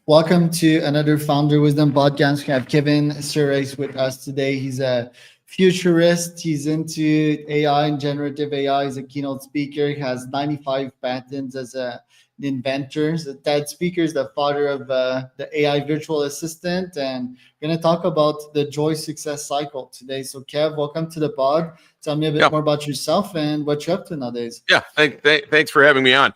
Welcome to another Founder Wisdom podcast. We have Kevin Surace with us today. He's a futurist. He's into AI and generative AI. He's a keynote speaker. He has 95 patents as an inventor. He's a TED speaker. He's the father of the AI virtual assistant. And we're going to talk about the joy success cycle today. So, Kev, welcome to the pod. Tell me a bit Yeah, more about yourself and what you're up to nowadays. yeah. Thanks for having me on.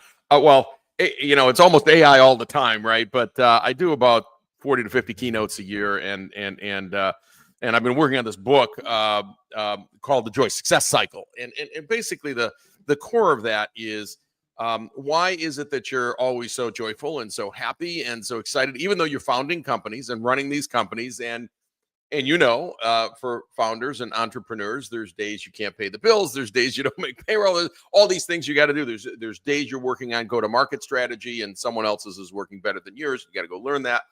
It's almost AI all the time, right? But I do about 40 to 50 keynotes a year, and I've been working on this book called The Joy Success Cycle, and basically the core of that is why is it that you're always so joyful and so happy and so excited, even though you're founding companies and running these companies and for founders and entrepreneurs, there's days you can't pay the bills. There's days you don't make payroll. There's all these things you got to do. There's days you're working on go-to-market strategy and someone else's is working better than yours. You got to go learn that.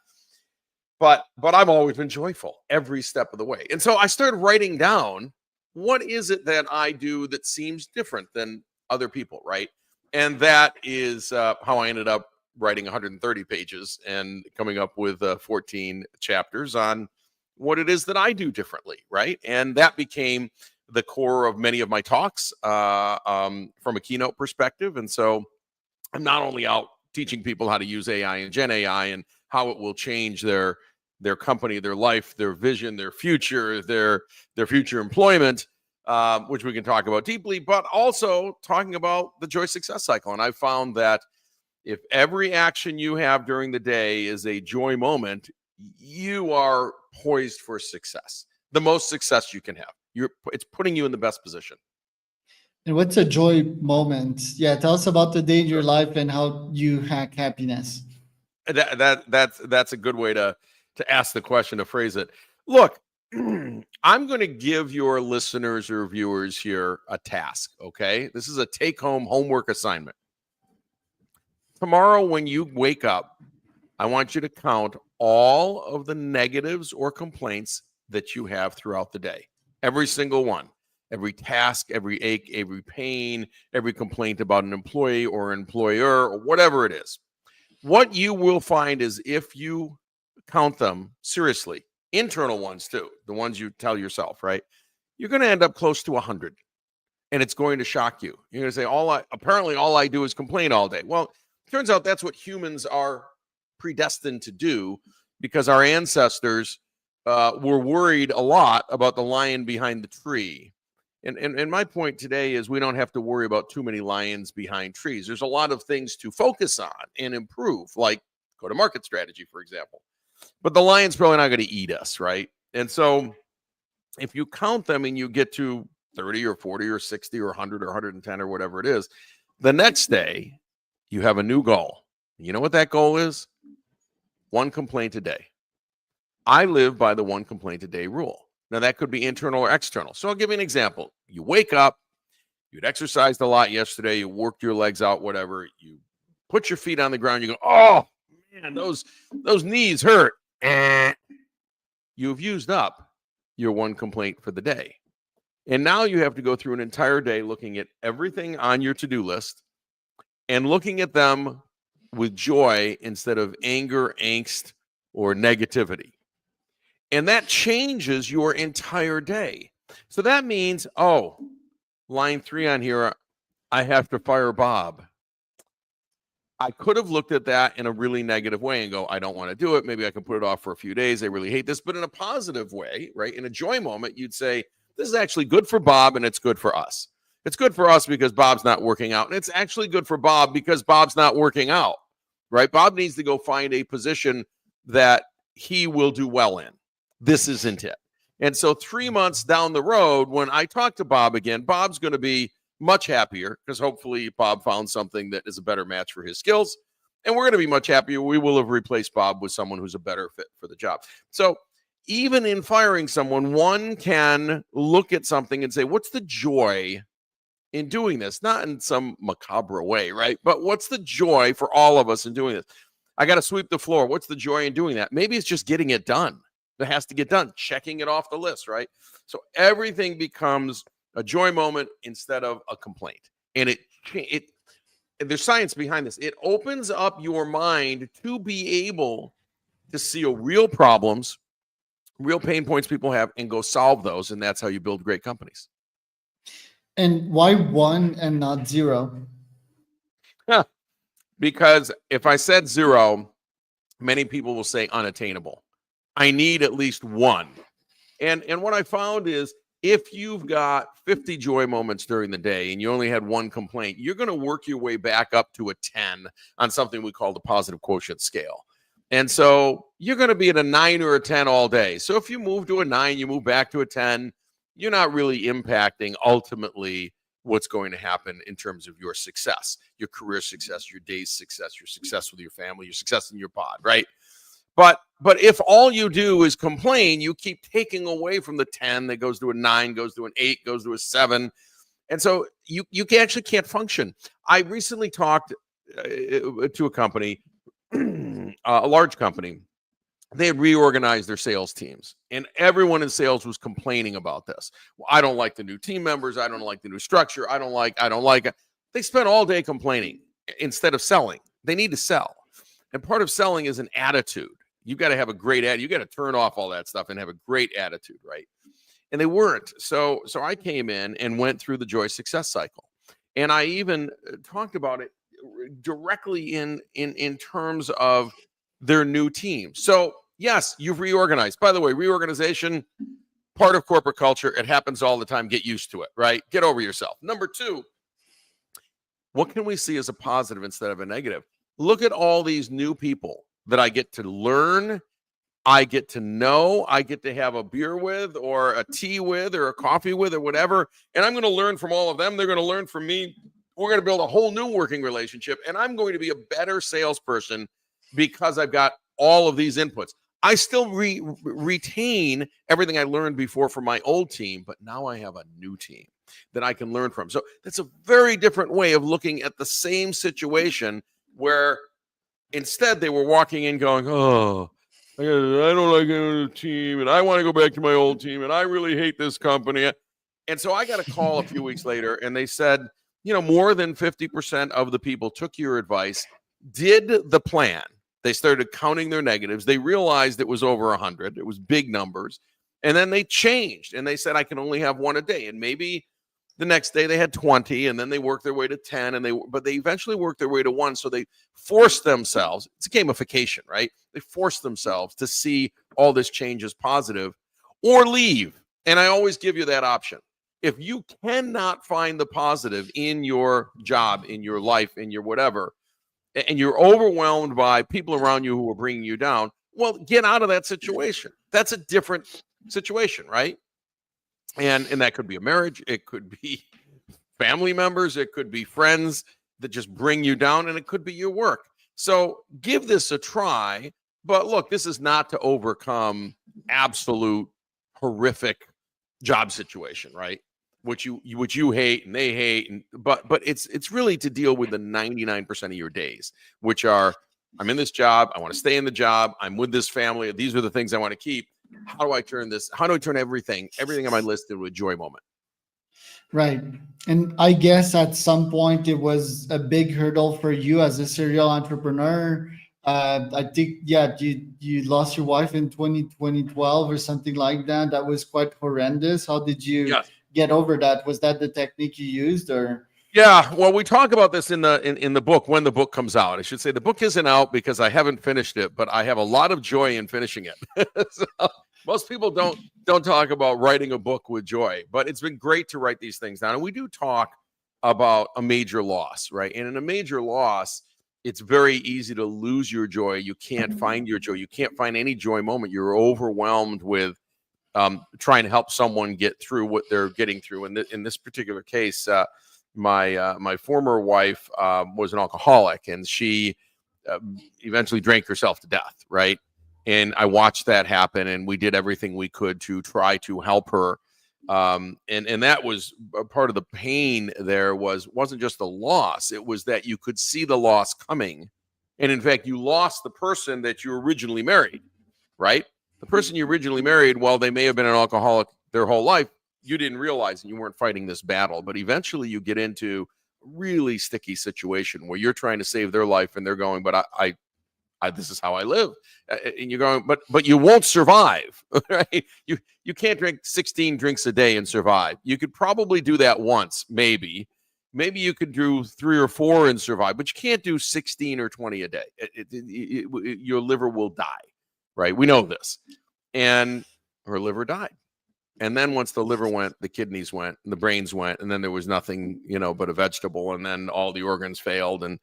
But I've always been joyful every step of the way. And so I started writing down, what is it that I do that seems different than other people, right? And that is how I ended up writing 130 pages and coming up with 14 chapters on what it is that I do differently, right? And that became the core of many of my talks from a keynote perspective. And so I'm not only out teaching people how to use AI and Gen AI and how it will change their company, their life, their vision, their future employment, which we can talk about deeply, but also talking about the joy success cycle. And I found that if every action you have during the day is a joy moment, you are poised for success, the most success you can have. It's putting you in the best position. And what's a joy moment? Yeah, tell us about the day in your Sure. life and how you hack happiness. That's a good way to ask the question, to phrase it. Look, I'm going to give your listeners or viewers here a task. Okay, this is a take-home homework assignment. Tomorrow, when you wake up, I want you to count all of the negatives or complaints that you have throughout the day. Every single one. Every task, every ache, every pain, every complaint about an employee or employer or whatever it is. What you will find is, if you count them seriously, internal ones too, the ones you tell yourself, right? You're going to end up close to 100. And it's going to shock you. You're going to say, apparently all I do is complain all day. Well, it turns out that's what humans are predestined to do, because our ancestors were worried a lot about the lion behind the tree. And my point today is, we don't have to worry about too many lions behind trees. There's a lot of things to focus on and improve, like go-to-market strategy, for example. But the lion's probably not going to eat us, right? And so if you count them and you get to 30 or 40 or 60 or 100 or 110 or whatever it is, the next day you have a new goal. You know what that goal is? One complaint a day. I live by the one complaint a day rule. Now, that could be internal or external. So I'll give you an example. You wake up, you'd exercised a lot yesterday, you worked your legs out, whatever. You put your feet on the ground, you go, oh, man, those knees hurt. You've used up your one complaint for the day. And now you have to go through an entire day looking at everything on your to-do list and looking at them with joy instead of anger, angst, or negativity. And that changes your entire day. So that means, line 3 on here, I have to fire Bob. I could have looked at that in a really negative way and go, I don't want to do it. Maybe I can put it off for a few days. I really hate this. But in a positive way, right? In a joy moment, you'd say, this is actually good for Bob and it's good for us. It's good for us because Bob's not working out. And it's actually good for Bob because Bob's not working out, right? Bob needs to go find a position that he will do well in. This isn't it. And so 3 months down the road, when I talk to Bob again, Bob's going to be much happier, because hopefully Bob found something that is a better match for his skills. And we're going to be much happier. We will have replaced Bob with someone who's a better fit for the job. So even in firing someone, one can look at something and say, what's the joy in doing this? Not in some macabre way, right? But what's the joy for all of us in doing this? I got to sweep the floor. What's the joy in doing that? Maybe it's just getting it done. It has to get done, checking it off the list, right? So everything becomes a joy moment instead of a complaint. And there's science behind this. It opens up your mind to be able to see real problems, real pain points people have, and go solve those. And that's how you build great companies. And why 1 and not 0? Because if I said 0, many people will say unattainable. I need at least 1. And what I found is, if you've got 50 joy moments during the day and you only had 1 complaint, you're going to work your way back up to a 10 on something we call the positive quotient scale. And so you're going to be at a 9 or a 10 all day. So if you move to a 9, you move back to a 10, you're not really impacting ultimately what's going to happen in terms of your success, your career success, your day's success, your success with your family, your success in your pod, right? But if all you do is complain, you keep taking away from the 10 that goes to a 9, goes to an 8, goes to a 7. And so you actually can't function. I recently talked to a company, a large company. They had reorganized their sales teams, and everyone in sales was complaining about this. Well, I don't like the new team members. I don't like the new structure. I don't like it. They spent all day complaining instead of selling. They need to sell. And part of selling is an attitude. You got to have a great attitude. You got to turn off all that stuff and have a great attitude, right? And they weren't. So I came in and went through the joy success cycle. And I even talked about it directly in terms of their new team. So yes, you've reorganized. By the way, reorganization, part of corporate culture. It happens all the time. Get used to it, right? Get over yourself. Number 2, what can we see as a positive instead of a negative? Look at all these new people that I get to learn, I get to know, I get to have a beer with, or a tea with, or a coffee with, or whatever. And I'm going to learn from all of them. They're going to learn from me. We're going to build a whole new working relationship. And I'm going to be a better salesperson because I've got all of these inputs. I still retain everything I learned before from my old team, but now I have a new team that I can learn from. So that's a very different way of looking at the same situation, where instead they were walking in going, oh, I don't like the team, and I want to go back to my old team, and I really hate this company. And so I got a call a few weeks later, and they said, more than 50% of the people took your advice, did the plan. They started counting their negatives. They realized it was over 100. It was big numbers. And then they changed, and they said, I can only have 1 a day. And maybe the next day they had 20, and then they worked their way to 10, but they eventually worked their way to 1. So they forced themselves. It's gamification, right? They forced themselves to see all this change as positive or leave. And I always give you that option. If you cannot find the positive in your job, in your life, in your whatever, and you're overwhelmed by people around you who are bringing you down, well, get out of that situation. That's a different situation, right? And that could be a marriage. It could be family members. It could be friends that just bring you down, and it could be your work. So give this a try. But look, this is not to overcome absolute horrific job situation, right? Which you hate and they hate, but it's really to deal with the 99% of your days, which are, I'm in this job, I want to stay in the job, I'm with this family, these are the things I want to keep. How do I turn everything on my list into a joy moment? Right. And I guess at some point it was a big hurdle for you as a serial entrepreneur. I think, you lost your wife in 2012 or something like that. That was quite horrendous. How did you get over that? Was that the technique you used, or? Yeah, well, we talk about this in the book when the book comes out. I should say the book isn't out because I haven't finished it, but I have a lot of joy in finishing it. So most people don't talk about writing a book with joy, but it's been great to write these things down. And we do talk about a major loss, right? And in a major loss, it's very easy to lose your joy. You can't find your joy. You can't find any joy moment. You're overwhelmed with trying to help someone get through what they're getting through. And in this particular case, my former wife was an alcoholic, and she eventually drank herself to death, right? And I watched that happen, and we did everything we could to try to help her. And that was a part of the pain. There wasn't just the loss. It was that you could see the loss coming. And in fact, you lost the person that you originally married, right? The person you originally married, while they may have been an alcoholic their whole life, you didn't realize you weren't fighting this battle. But eventually you get into a really sticky situation where you're trying to save their life, and they're going, but This is how I live. And you're going, but you won't survive, right? You can't drink 16 drinks a day and survive. You could probably do that once, maybe. Maybe you could do 3 or 4 and survive, but you can't do 16 or 20 a day. Your liver will die, right? We know this. And her liver died. And then once the liver went, the kidneys went, and the brains went, and then there was nothing, but a vegetable, and then all the organs failed, and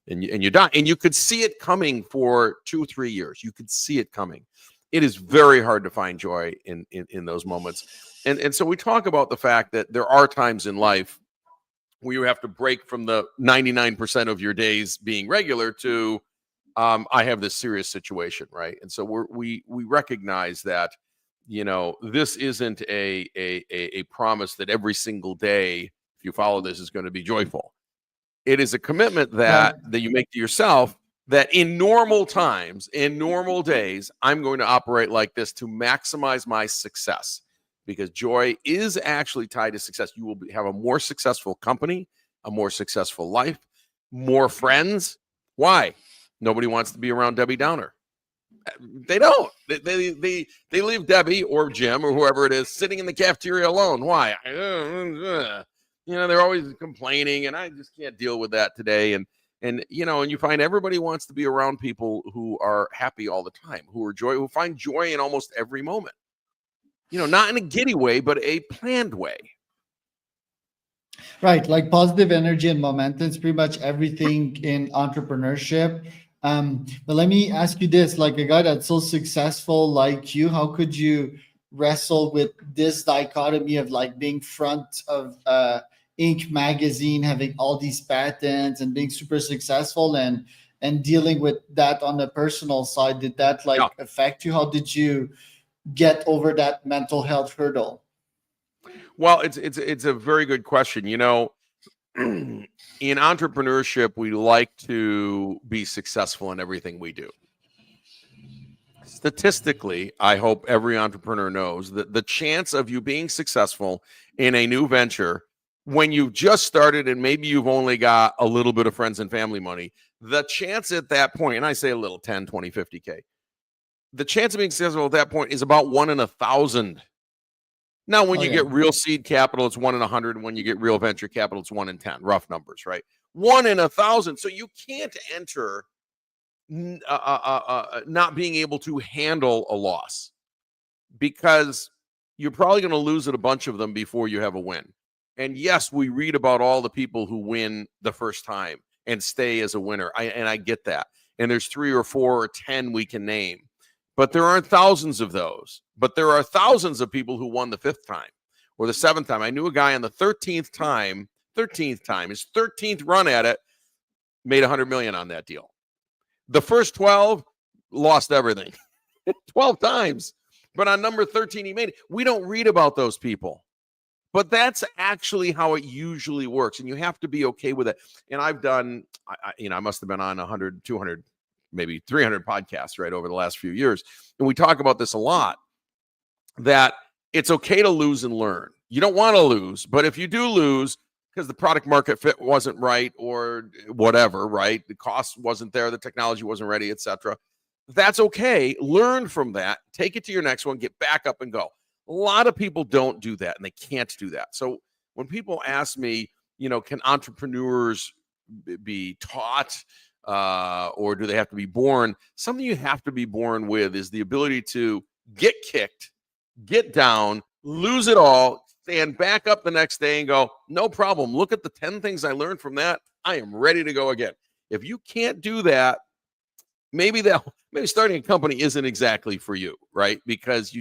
you die. And you could see it coming for 2-3 years. You could see it coming. It is very hard to find joy in those moments. And so we talk about the fact that there are times in life where you have to break from the 99% of your days being regular to I have this serious situation, right? And so we recognize that this isn't a promise that every single day, if you follow this, is going to be joyful. It is a commitment that you make to yourself that in normal times, in normal days, I'm going to operate like this to maximize my success, because joy is actually tied to success. You will have a more successful company, a more successful life, more friends. Why? Nobody wants to be around Debbie Downer. They don't. They leave Debbie or Jim or whoever it is sitting in the cafeteria alone. Why? They're always complaining, and I just can't deal with that today. And you find everybody wants to be around people who are happy all the time, who find joy in almost every moment. Not in a giddy way, but a planned way. Right, like positive energy and momentum is pretty much everything in entrepreneurship. But let me ask you this, like a guy that's so successful like you, how could you wrestle with this dichotomy of like being front of Inc. magazine, having all these patents and being super successful and dealing with that on the personal side? Did that affect you? How did you get over that mental health hurdle? Well, it's a very good question. In entrepreneurship, we like to be successful in everything we do. Statistically, I hope every entrepreneur knows that the chance of you being successful in a new venture, when you've just started and maybe you've only got a little bit of friends and family money, the chance at that point, and I say a little, 10, 20, 50K, the chance of being successful at that point is about 1 in 1,000. Now, when you get real seed capital, it's 1 in 100. And when you get real venture capital, it's 1 in 10. Rough numbers, right? 1 in 1,000. So you can't enter not being able to handle a loss, because you're probably going to lose at a bunch of them before you have a win. And yes, we read about all the people who win the first time and stay as a winner. I get that. And there's 3 or 4 or 10 we can name. But there aren't thousands of those. But there are thousands of people who won the 5th time or the 7th time. I knew a guy on the 13th time, his 13th run at it, made $100 million on that deal. The first 12 lost everything 12 times. But on number 13, he made it. We don't read about those people. But that's actually how it usually works. And you have to be okay with it. And I've done, I must have been on 100, 200, maybe 300 podcasts right over the last few years. And we talk about this a lot, that it's okay to lose and learn. You don't want to lose, but if you do lose because the product market fit wasn't right or whatever, right? The cost wasn't there, the technology wasn't ready, etc. That's okay. Learn from that. Take it to your next one, get back up and go. A lot of people don't do that, and they can't do that. So when people ask me, can entrepreneurs be taught or do they have to be born? Something you have to be born with is the ability to get kicked, get down, lose it all, stand back up the next day and go, no problem. Look at the 10 things I learned from that. I am ready to go again. If you can't do that, maybe starting a company isn't exactly for you, right? Because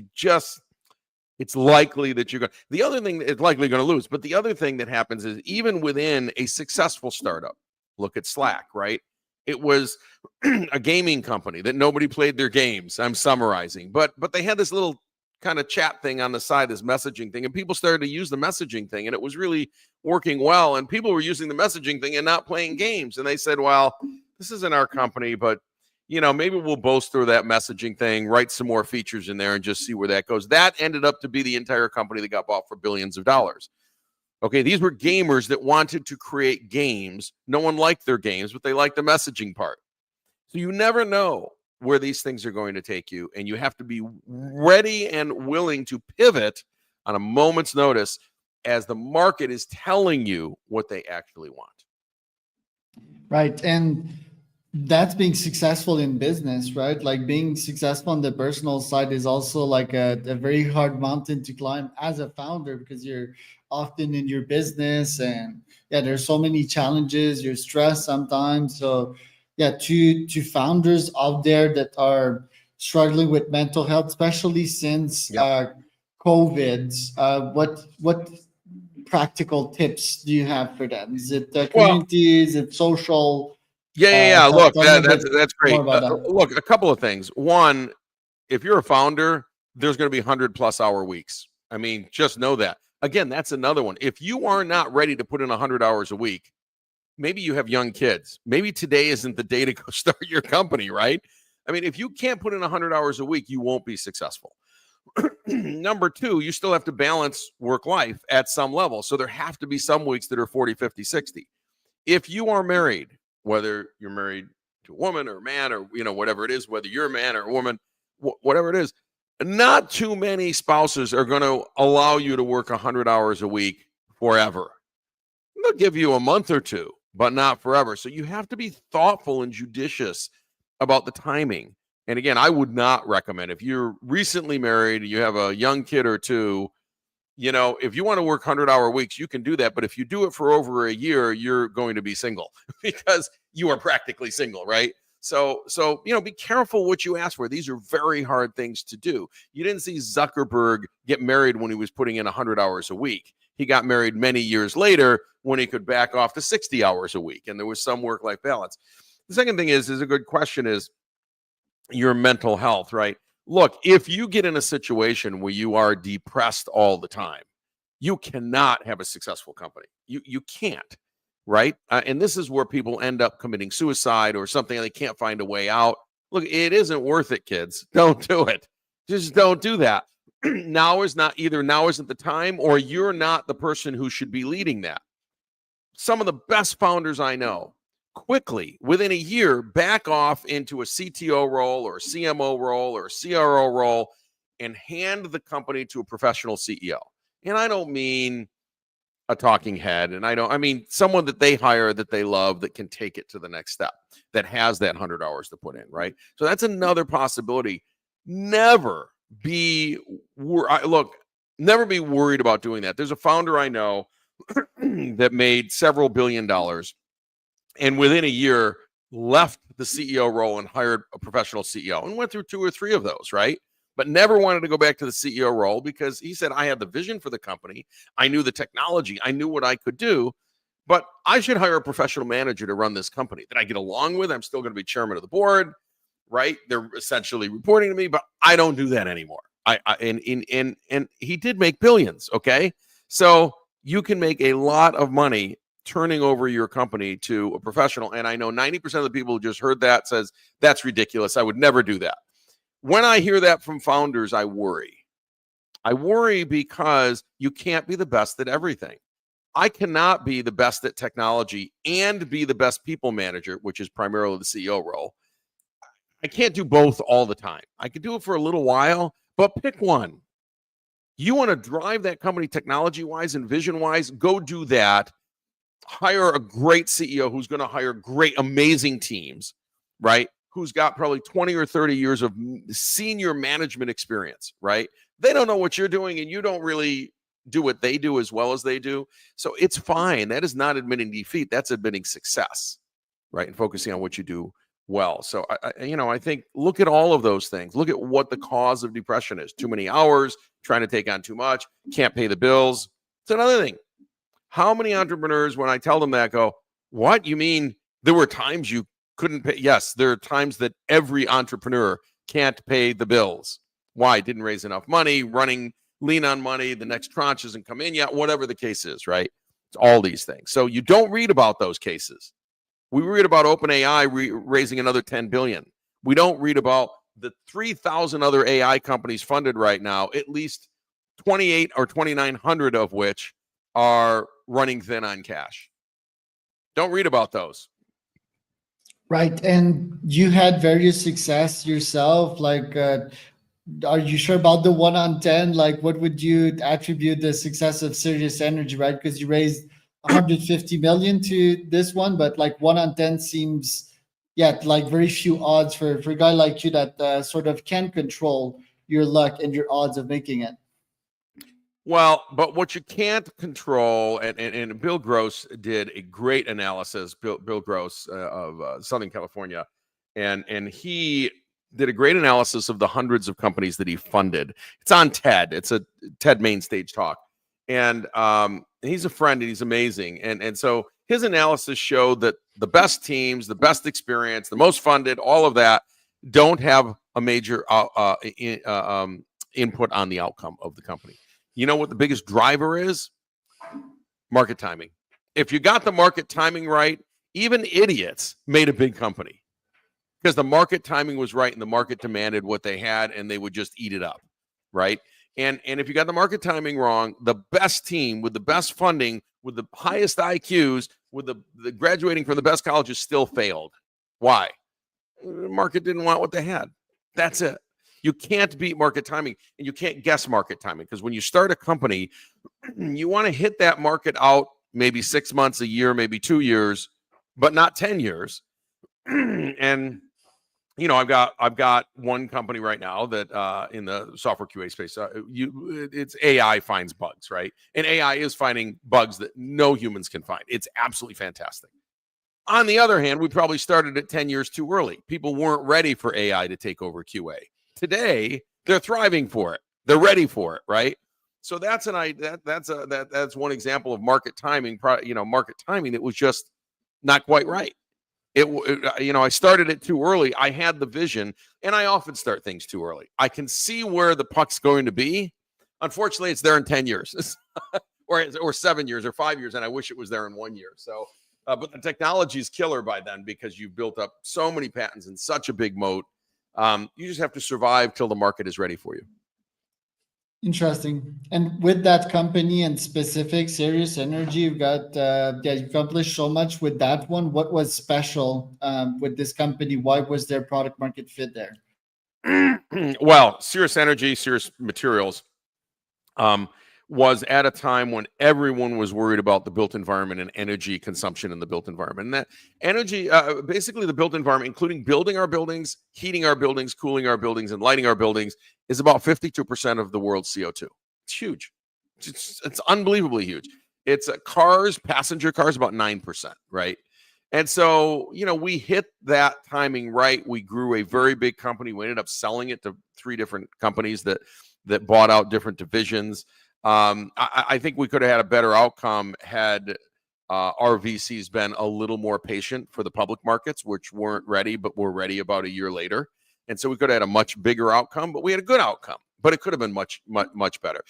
it's likely that you're going to, the other thing it's likely going to lose. But the other thing that happens is even within a successful startup, look at Slack, right? It was a gaming company that nobody played their games. I'm summarizing, but they had this little kind of chat thing on the side, this messaging thing, and people started to use the messaging thing, and it was really working well. And people were using the messaging thing and not playing games. And they said, well, this isn't our company, but maybe we'll bolster that messaging thing, write some more features in there and just see where that goes. That ended up to be the entire company that got bought for billions of dollars. Okay, these were gamers that wanted to create games. No one liked their games, but they liked the messaging part. So you never know where these things are going to take you, and you have to be ready and willing to pivot on a moment's notice as the market is telling you what they actually want. Right. And that's being successful in business, right? Like being successful on the personal side is also like a very hard mountain to climb as a founder, because you're often in your business and yeah, there's so many challenges, you're stressed sometimes. So yeah, to founders out there that are struggling with mental health, especially since COVID, what practical tips do you have for them? Is it Well, community? Is it social? yeah. Look, Tell me a bit that's more great. about that. Look, a couple of things. One, if you're a founder, there's going to be 100+ hour weeks. I mean, just know that. Again, that's another one. If you are not ready to put in 100 hours a week, maybe you have young kids. Maybe today isn't the day to go start your company, right? I mean, if you can't put in 100 hours a week, you won't be successful. Number two, you still have to balance work life at some level. So there have to be some weeks that are 40, 50, 60. If you are married, whether you're married to a woman or a man or, whatever it is, whether you're a man or a woman, whatever it is, not too many spouses are going to allow you to work 100 hours a week forever. They'll give you a month or two, but not forever. So you have to be thoughtful and judicious about the timing. And again, I would not recommend, if you're recently married, you have a young kid or two, if you want to work 100-hour weeks, you can do that. But if you do it for over a year, you're going to be single because you are practically single, right? So, be careful what you ask for. These are very hard things to do. You didn't see Zuckerberg get married when he was putting in 100 hours a week. He got married many years later when he could back off to 60 hours a week, and there was some work-life balance. The second thing is a good question is your mental health, right? Look, if you get in a situation where you are depressed all the time, you cannot have a successful company. You can't, right? And this is where people end up committing suicide or something, and they can't find a way out. Look, it isn't worth it, kids. Don't do it. Just don't do that. Now isn't the time, or you're not the person who should be leading that. Some of the best founders I know quickly, within a year, back off into a CTO role or a CMO role or a CRO role and hand the company to a professional CEO. And I don't mean a talking head, and I mean someone that they hire, that they love, that can take it to the next step, that has that 100 hours to put in, right? So that's another possibility. Never be worried about doing that. There's a founder I know that made several $billion, and within a year left the CEO role and hired a professional CEO and went through 2 or 3 of those, right? But never wanted to go back to the CEO role because he said, I had the vision for the company. I knew the technology. I knew what I could do, but I should hire a professional manager to run this company that I get along with. I'm still going to be chairman of the board, right? They're essentially reporting to me, but I don't do that anymore. And he did make billions. Okay. So you can make a lot of money turning over your company to a professional. And I know 90% of the people who just heard that says, that's ridiculous. I would never do that. When I hear that from founders, I worry. I worry because you can't be the best at everything. I cannot be the best at technology and be the best people manager, which is primarily the CEO role. I can't do both all the time. I can do it for a little while, but pick one. You want to drive that company technology-wise and vision-wise, go do that. Hire a great CEO who's going to hire great, amazing teams, right? Who's got probably 20 or 30 years of senior management experience, right? They don't know what you're doing, and you don't really do what they do as well as they do. So it's fine. That is not admitting defeat. That's admitting success, right? And focusing on what you do well. So, I think look at all of those things. Look at what the cause of depression is. Too many hours, trying to take on too much, can't pay the bills. It's another thing. How many entrepreneurs, when I tell them that, go, what? You mean there were times you couldn't pay? Yes, there are times that every entrepreneur can't pay the bills. Why? Didn't raise enough money, running lean on money, the next tranche hasn't come in yet, whatever the case is, right? It's all these things. So you don't read about those cases. We read about OpenAI raising another $10 billion. We don't read about the 3,000 other AI companies funded right now, at least 28 or 2,900 of which are running thin on cash. Don't read about those. Right. And you had various success yourself. Like, are you sure about the 1 on 10? Like, what would you attribute the success of Sirius Energy, right? Because you raised 150 million to this one, but like 1 on 10 seems, yeah, like very few odds for a guy like you that sort of can control your luck and your odds of making it. Well, but what you can't control, and Bill Gross did a great analysis. Bill Gross of Southern California, and he did a great analysis of the hundreds of companies that he funded. It's on TED. It's a TED main stage talk, and he's a friend and he's amazing. And so his analysis showed that the best teams, the best experience, the most funded, all of that, don't have a major input on the outcome of the company. You know what the biggest driver is? Market timing. If you got the market timing right, even idiots made a big company because the market timing was right and the market demanded what they had and they would just eat it up, right? And if you got the market timing wrong, the best team with the best funding, with the highest IQs, with the graduating from the best colleges still failed. Why? The market didn't want what they had. That's it. You can't beat market timing and you can't guess market timing because when you start a company, you want to hit that market out maybe 6 months, a year, maybe 2 years, but not 10 years. And I've got one company right now that in the software QA space, it's AI finds bugs, right? And AI is finding bugs that no humans can find. It's absolutely fantastic. On the other hand, we probably started it 10 years too early. People weren't ready for AI to take over QA. Today, they're thriving for it. They're ready for it, right? So that's one example of market timing, market timing that was just not quite right. I started it too early. I had the vision, and I often start things too early. I can see where the puck's going to be. Unfortunately, it's there in 10 years or 7 years or 5 years, and I wish it was there in 1 year. So but the technology is killer by then because you've built up so many patents and such a big moat. You just have to survive till the market is ready for you. Interesting. And with that company and specific Sirius Energy, you've got you accomplished so much with that one. What was special with this company? Why was their product market fit there? Well, Surace Energy, Surace Materials, was at a time when everyone was worried about the built environment and energy consumption in the built environment. And that energy, basically the built environment, including building our buildings, heating our buildings, cooling our buildings, and lighting our buildings, is about 52% of the world's CO2. It's huge. It's unbelievably huge. It's cars, passenger cars, about 9%, right? And so, we hit that timing right. We grew a very big company. We ended up selling it to 3 different companies that bought out different divisions. I think we could have had a better outcome had our VCs been a little more patient for the public markets, which weren't ready, but were ready about a year later. And so we could have had a much bigger outcome, but we had a good outcome. But it could have been much, much, much better.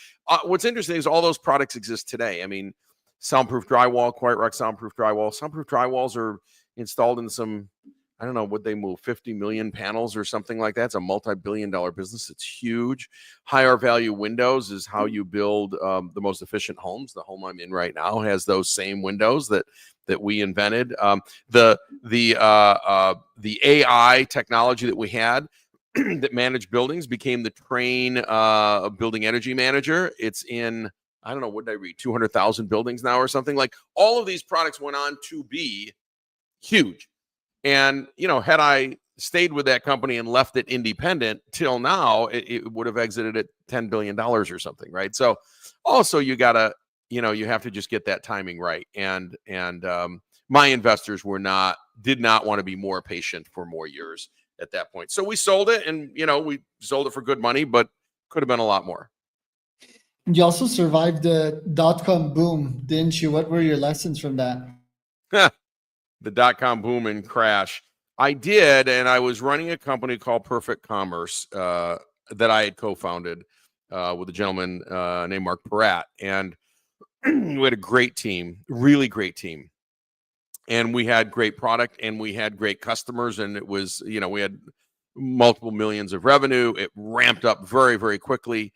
What's interesting is all those products exist today. I mean, soundproof drywall, QuietRock soundproof drywall. Soundproof drywalls are installed in some, I don't know, would they move 50 million panels or something like that? It's a multi-billion-dollar business. It's huge. Higher value windows is how you build the most efficient homes. The home I'm in right now has those same windows that we invented. The AI technology that we had that managed buildings became the Train building energy manager. It's in, I don't know, what did I read? 200,000 buildings now or something. Like all of these products went on to be huge. And, had I stayed with that company and left it independent till now, it would have exited at $10 billion or something, right? So also you gotta, you have to just get that timing right. And my investors did not want to be more patient for more years at that point. So we sold it and, we sold it for good money, but could have been a lot more. You also survived the .com boom, didn't you? What were your lessons from that? The .com boom and crash. I did, and I was running a company called Perfect Commerce that I had co-founded with a gentleman named Mark Peratt. And we had a great team, really great team. And we had great product and we had great customers. And it was, we had multiple millions of revenue. It ramped up very, very quickly.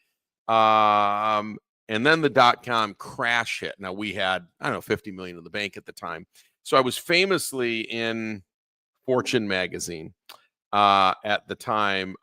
And then the .com crash hit. Now we had, I don't know, 50 million in the bank at the time. So I was famously in Fortune magazine at the time,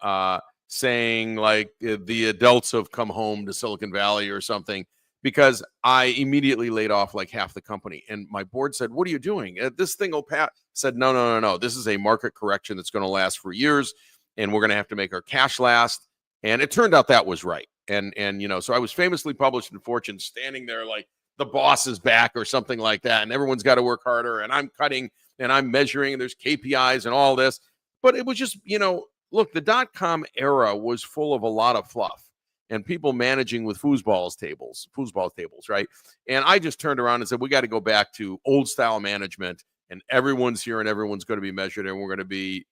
saying like the adults have come home to Silicon Valley or something, because I immediately laid off like half the company. And my board said, "What are you doing? This thing will pass." I said, no. This is a market correction that's going to last for years, and we're going to have to make our cash last. And it turned out that was right. And so I was famously published in Fortune, standing there like the boss is back or something like that, and everyone's got to work harder, and I'm cutting and I'm measuring, and there's KPIs and all this. But it was just, look, the .com era was full of a lot of fluff and people managing with foosball tables, right? And I just turned around and said, we got to go back to old style management, and everyone's here and everyone's going to be measured, and we're going to be,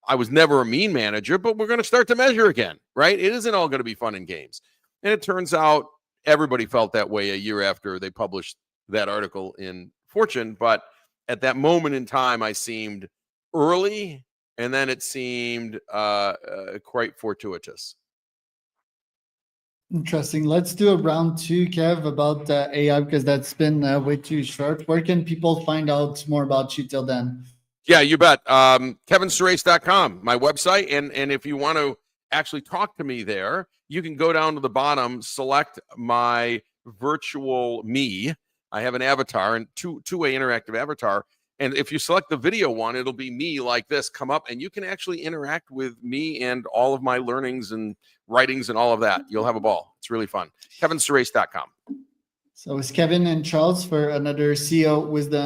I was never a mean manager, but we're going to start to measure again, right? It isn't all going to be fun and games. And it turns out everybody felt that way a year after they published that article in Fortune. But at that moment in time, I seemed early, and then it seemed quite fortuitous. Interesting. Let's do a round 2, Kev, about AI, because that's been way too short. Where can people find out more about you till then? Yeah, you bet. KevinSurace.com, my website. And if you want to actually talk to me there, you can go down to the bottom, select my virtual me. I have an avatar, and two-way interactive avatar. And if you select the video one, it'll be me like this, come up, and you can actually interact with me and all of my learnings and writings and all of that. You'll have a ball. It's really fun. KevinSurace.com. So it's Kevin and Charles for another CEO Wisdom